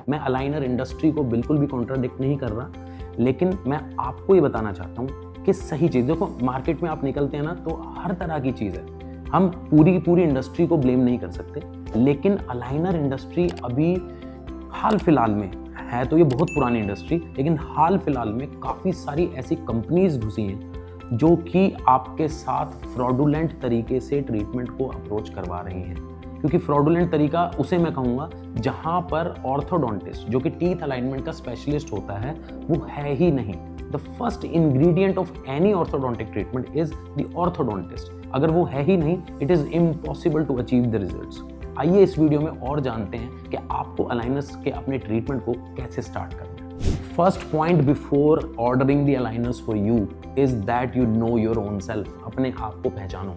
मैं aligner industry को बिल्कुल भी कॉन्ट्राडिक्ट नहीं कर रहा, लेकिन मैं आपको ये बताना चाहता हूँ कि सही चीज़ देखो, मार्केट में आप निकलते हैं ना तो हर तरह की चीज़ है, हम पूरी इंडस्ट्री को ब्लेम नहीं कर सकते, लेकिन अलाइनर इंडस्ट्री अभी हाल फिलहाल में है तो ये बहुत पुरानी इंडस्ट्री, लेकिन हाल फिलहाल में काफ़ी सारी ऐसी कंपनीज घुसी हैं जो कि आपके साथ फ्रॉडुलेंट तरीके से ट्रीटमेंट को अप्रोच करवा रही हैं। क्योंकि फ्रॉडुलेंट तरीका उसे मैं कहूँगा जहाँ पर ऑर्थोडोंटिस्ट जो कि टीथ अलाइनमेंट का स्पेशलिस्ट होता है वो है ही नहीं। The first ingredient of any orthodontic treatment is the orthodontist. अगर वो है ही नहीं, it is impossible to achieve the results. आइए इस वीडियो में और जानते हैं कि आपको अलाइनर्स के अपने ट्रीटमेंट को कैसे स्टार्ट करना है। First point before ordering the aligners for you is that you know your own self. अपने आप को पहचानो,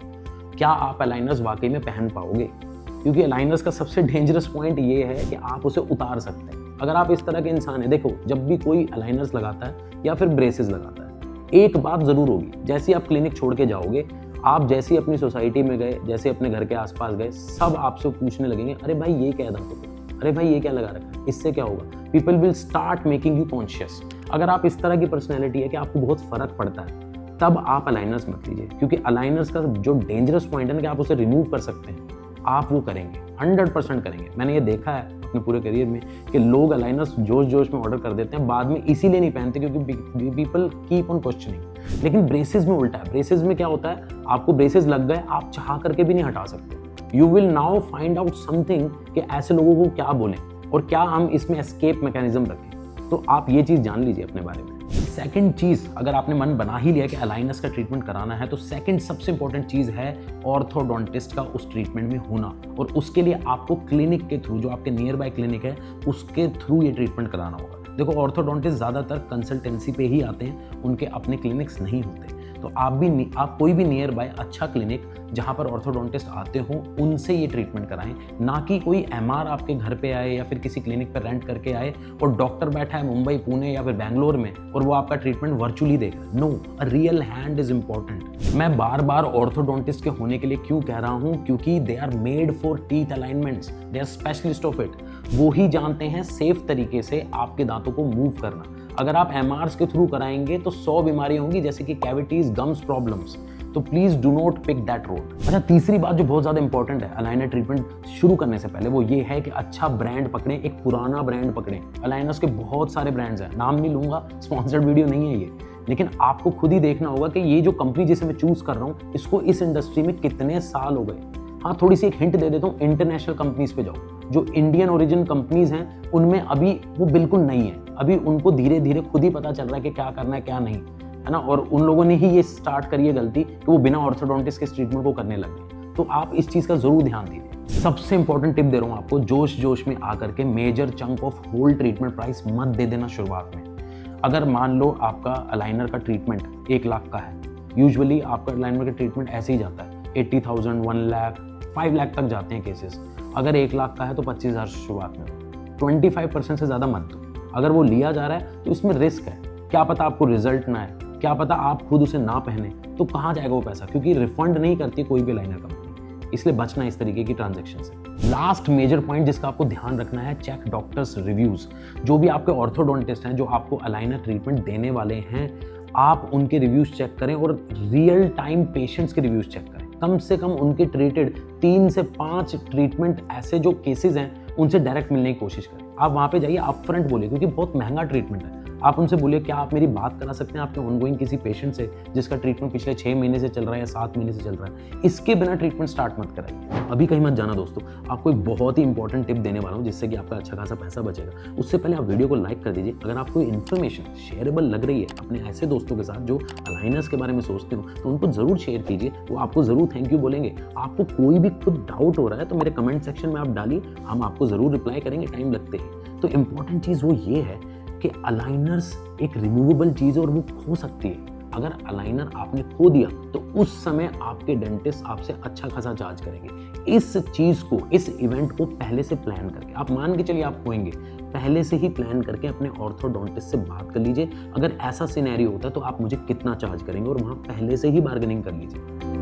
क्या आप अलाइनर्स वाकई में पहन पाओगे? क्योंकि अलाइनर्स का सबसे डेंजरस पॉइंट ये है कि आप उसे उतार सकते हैं। अगर आप इस तरह के इंसान हैं, देखो जब भी कोई अलाइनर्स लगाता है या फिर ब्रेसेस लगाता है, एक बात ज़रूर होगी, जैसे आप क्लिनिक छोड़ के जाओगे, आप जैसे अपनी सोसाइटी में गए, जैसे अपने घर के आसपास गए, सब आपसे पूछने लगेंगे, अरे भाई ये क्या है दांतों पे, अरे भाई ये क्या लगा रखा है, इससे क्या होगा? People will start making you conscious. अगर आप इस तरह की पर्सनैलिटी है कि आपको बहुत फर्क पड़ता है, तब आप अलाइनर्स मत लीजिए, क्योंकि अलाइनर्स का जो डेंजरस पॉइंट है ना कि आप उसे रिमूव कर सकते हैं, आप वो करेंगे, 100% करेंगे। मैंने ये देखा है अपने पूरे करियर में कि लोग अलाइनर्स जोश में ऑर्डर कर देते हैं, बाद में इसीलिए नहीं पहनते क्योंकि पीपल कीप ऑन क्वेश्चनिंग। लेकिन ब्रेसेस में उल्टा है। ब्रेसेस में क्या होता है, आपको ब्रेसेस लग गए, आप चाह करके भी नहीं हटा सकते। You will now find out something कि ऐसे लोगों को क्या बोलें और क्या हम इसमें एस्केप मैकेनिज्म रखें। तो आप ये चीज़ जान लीजिए अपने बारे में। सेकंड चीज़, अगर आपने मन बना ही लिया कि अलाइनर्स का ट्रीटमेंट कराना है, तो सेकंड सबसे इंपॉर्टेंट चीज़ है ऑर्थोडोंटिस्ट का उस ट्रीटमेंट में होना। और उसके लिए आपको क्लिनिक के थ्रू, जो आपके नियर बाय क्लिनिक है, उसके थ्रू ये ट्रीटमेंट कराना होगा। देखो ऑर्थोडोंटिस्ट ज़्यादातर कंसल्टेंसी पे ही आते हैं, उनके अपने क्लिनिक्स नहीं होते। तो आप कोई भी नियर बाय अच्छा क्लिनिक जहाँ पर ऑर्थोडोंटिस्ट आते हो, उनसे ये ट्रीटमेंट कराएं, ना कि कोई एमआर आपके घर पे आए या फिर किसी क्लिनिक पर रेंट करके आए और डॉक्टर बैठा है मुंबई, पुणे या फिर बैंगलोर में और वो आपका ट्रीटमेंट वर्चुअली देख रहा है। No, a real hand is important. मैं बार बार ऑर्थोडोंटिस्ट के होने के लिए क्यों कह रहा हूँ? क्योंकि they are made for teeth alignments, they are specialist of it. वो ही जानते हैं सेफ तरीके से आपके दांतों को मूव करना। अगर आप एमआरस के थ्रू कराएंगे तो 100 बीमारियां होंगी, जैसे कि कैविटीज, गम्स प्रॉब्लम्स। तो please do not pick that road. अच्छा, तीसरी बात जो बहुत ज्यादा इंपॉर्टेंट है अलाइनर ट्रीटमेंट शुरू करने से पहले, वो ये है कि अच्छा ब्रांड पकड़ें, एक पुराना ब्रांड पकड़ें। अलाइनर्स के बहुत सारे ब्रांड्स हैं, नाम नहीं लूंगा, स्पॉन्सर्ड वीडियो नहीं है ये, लेकिन आपको खुद ही देखना होगा कि ये जो कंपनी जिसे मैं चूज कर रहा हूँ, इसको इस इंडस्ट्री में कितने साल हो गए। हाँ, थोड़ी सी एक हिंट दे देता हूँ, इंटरनेशनल कंपनीज पे जाओ। जो इंडियन ओरिजिन कंपनीज हैं उनमें अभी वो बिल्कुल नहीं है, अभी उनको धीरे धीरे खुद ही पता चल रहा है कि क्या करना है क्या नहीं, है ना। और उन लोगों ने ही ये स्टार्ट करी है गलती कि वो बिना ऑर्थोडोंटिस्ट के ट्रीटमेंट को करने लगे। तो आप इस चीज़ का जरूर ध्यान दीजिए। सबसे इंपॉर्टेंट टिप दे रहा हूँ आपको, जोश में आकर के major chunk of whole treatment price मत दे देना शुरुआत में। अगर मान लो आपका अलाइनर का ट्रीटमेंट 1 लाख का है, यूजुअली आपका अलाइनर का ट्रीटमेंट ऐसे ही जाता है, 80,000, 1 लाख, 5 लाख तक जाते हैं केसेस। अगर 1 लाख का है तो 25,000 शुरुआत में, 25% से ज़्यादा मत दो। अगर वो लिया जा रहा है तो इसमें रिस्क है, क्या पता आपको रिजल्ट ना है, क्या पता आप खुद उसे ना पहने, तो कहाँ जाएगा वो पैसा? क्योंकि रिफंड नहीं करती कोई भी अलाइनर कंपनी, इसलिए बचना इस तरीके की ट्रांजेक्शन से। लास्ट मेजर पॉइंट जिसका आपको ध्यान रखना है, चेक डॉक्टर्स रिव्यूज। जो भी आपके ऑर्थोडोंटिस्ट हैं जो आपको अलाइनर ट्रीटमेंट देने वाले हैं, आप उनके रिव्यूज चेक करें और रियल टाइम पेशेंट्स के रिव्यूज चेक करें। कम से कम उनके ट्रीटेड 3 से 5 ट्रीटमेंट ऐसे जो केसेस हैं उनसे डायरेक्ट मिलने की कोशिश करें। आप वहाँ पे जाइए, आप फ्रंट बोलिए, क्योंकि बहुत महंगा ट्रीटमेंट है। आप उनसे बोलिए, क्या आप मेरी बात करा सकते हैं आपके ऑनगोइंग किसी पेशेंट से जिसका ट्रीटमेंट पिछले 6 महीने से चल रहा है या 7 महीने से चल रहा है? इसके बिना ट्रीटमेंट स्टार्ट मत कराइए। अभी कहीं मत जाना दोस्तों, आपको एक बहुत ही इंपॉर्टेंट टिप देने वाला हूँ जिससे कि आपका अच्छा खासा पैसा बचेगा। उससे पहले आप वीडियो को लाइक कर दीजिए। अगर आपको इन्फॉर्मेशन शेयरेबल लग रही है अपने ऐसे दोस्तों के साथ जो अलाइनर्स के बारे में सोचते हो, तो उनको जरूर शेयर कीजिए, वो आपको जरूर थैंक यू बोलेंगे। आपको कोई भी खुद डाउट हो रहा है तो मेरे कमेंट सेक्शन में आप डालिए, हम आपको जरूर रिप्लाई करेंगे टाइम लगते ही। तो इंपॉर्टेंट चीज़ वो ये है कि अलाइनर्स एक रिमूवेबल चीज़ है और वो खो सकती है। अगर अलाइनर आपने खो दिया तो उस समय आपके डेंटिस्ट आपसे अच्छा खासा चार्ज करेंगे। इस चीज़ को, इस इवेंट को पहले से प्लान करके, आप मान के चलिए आप खोएंगे, पहले से ही प्लान करके अपने ऑर्थोडोंटिस्ट से बात कर लीजिए। अगर ऐसा सिनेरियो होता है तो आप मुझे कितना चार्ज करेंगे और वहाँ पहले से ही बार्गेनिंग कर लीजिए।